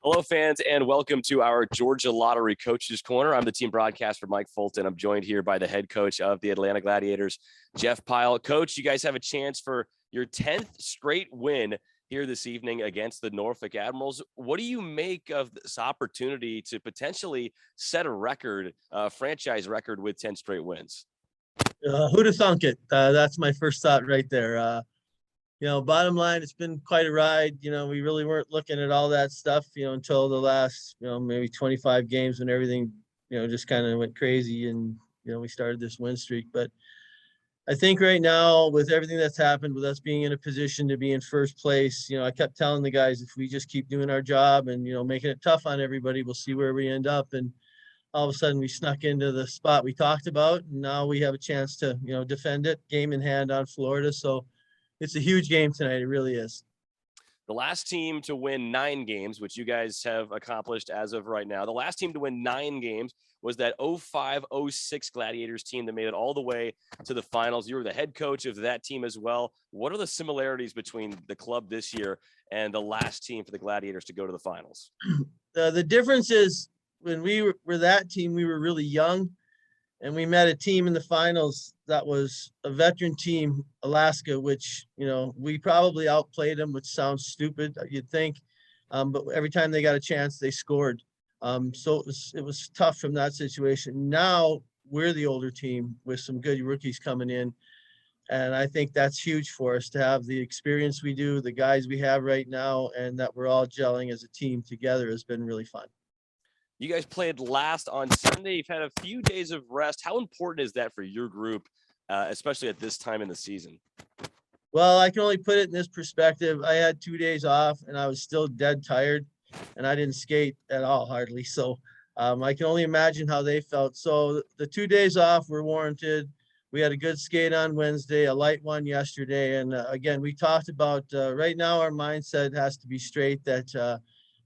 Hello, fans, and welcome to our Georgia Lottery Coaches Corner. I'm the team broadcaster, Mike Fulton. I'm joined here by the head coach of the Atlanta Gladiators, Jeff Pyle. Coach, you guys have a chance for your 10th straight win here this evening against the Norfolk Admirals. What do you make of this opportunity to potentially set a record, franchise record with 10 straight wins? Who'd have thunk it? That's my first thought right there. Bottom line, it's been quite a ride. We really weren't looking at all that stuff, until the last, maybe 25 games when everything, just kind of went crazy and, we started this win streak. But I think right now with everything that's happened with us being in a position to be in first place, I kept telling the guys, if we just keep doing our job and, making it tough on everybody, we'll see where we end up. And all of a sudden we snuck into the spot we talked about. And now we have a chance to, defend it game in hand on Florida. So it's a huge game tonight. It really is. The last team to win 9 games, which you guys have accomplished as of right now, the last team to win 9 games was that 05-06 Gladiators team that made it all the way to the finals. You were the head coach of that team as well. What are the similarities between the club this year and the last team for the Gladiators to go to the finals? The difference is when we were that team, we were really young. And we met a team in the finals that was a veteran team, Alaska, which, we probably outplayed them, which sounds stupid, you'd think. But every time they got a chance, they scored. So it was tough from that situation. Now we're the older team with some good rookies coming in. And I think that's huge for us to have the experience we do, the guys we have right now, and that we're all gelling as a team together has been really fun. You guys played last on Sunday. You've had a few days of rest. How important is that for your group, especially at this time in the season? Well, I can only put it in this perspective. I had 2 days off and I was still dead tired and I didn't skate at all, hardly. So I can only imagine how they felt. So the 2 days off were warranted. We had a good skate on Wednesday, a light one yesterday. And again, we talked about right now our mindset has to be straight that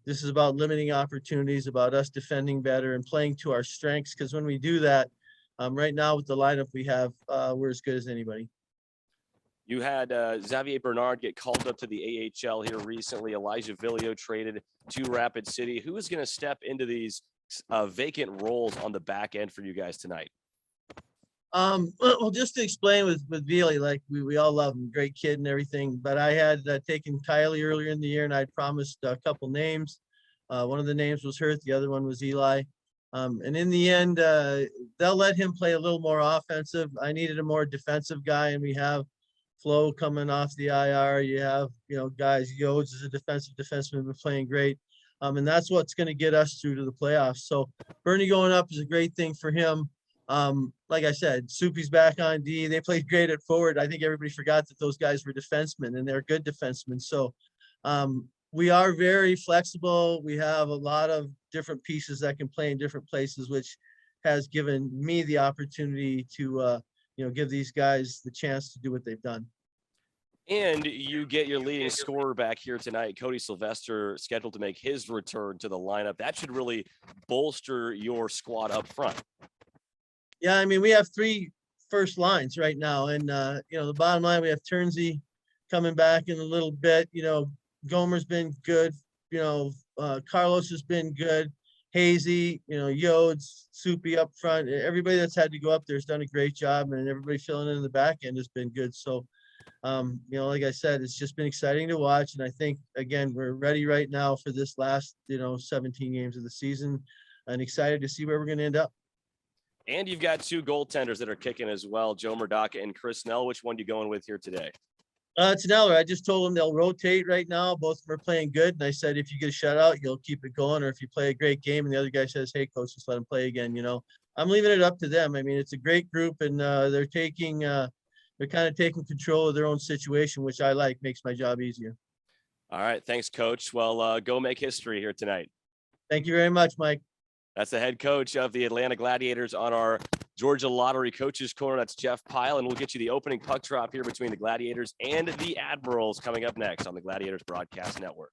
this is about limiting opportunities, about us defending better and playing to our strengths. Because when we do that, right now with the lineup we have, we're as good as anybody. You had Xavier Bernard get called up to the AHL here recently. Elijah Villio traded to Rapid City. Who is going to step into these vacant roles on the back end for you guys tonight? Well, just to explain with Vili, like we all love him, great kid and everything. But I had taken Kylie earlier in the year, and I'd promised a couple names. One of the names was Hurt, the other one was Eli. And in the end, they'll let him play a little more offensive. I needed a more defensive guy, and we have Flo coming off the IR. You have guys. Yodes is a defensive defenseman, been playing great. And that's what's going to get us through to the playoffs. So Bernie going up is a great thing for him. Like I said, Soupy's back on D. They played great at forward. I think everybody forgot that those guys were defensemen, and they're good defensemen. So we are very flexible. We have a lot of different pieces that can play in different places, which has given me the opportunity to give these guys the chance to do what they've done. And you get your leading scorer back here tonight, Cody Sylvester, scheduled to make his return to the lineup. That should really bolster your squad up front. Yeah, I mean, we have 3 first lines right now. And, the bottom line, we have Turnsey coming back in a little bit. Gomer's been good. Carlos has been good. Hazy, Yodes, Soupy up front. Everybody that's had to go up there has done a great job. And everybody filling in the back end has been good. So, like I said, it's just been exciting to watch. And I think, again, we're ready right now for this last, 17 games of the season and excited to see where we're going to end up. And you've got 2 goaltenders that are kicking as well, Joe Murdaka and Chris Nell. Which one are you going with here today? It's Neller. I just told them they'll rotate right now. Both of them are playing good. And I said, if you get a shutout, you'll keep it going. Or if you play a great game and the other guy says, hey, coach, just let him play again. I'm leaving it up to them. I mean, it's a great group and they're kind of taking control of their own situation, which I like, makes my job easier. All right. Thanks, Coach. Well, go make history here tonight. Thank you very much, Mike. That's the head coach of the Atlanta Gladiators on our Georgia Lottery Coaches Corner. That's Jeff Pyle, and we'll get you the opening puck drop here between the Gladiators and the Admirals coming up next on the Gladiators Broadcast Network.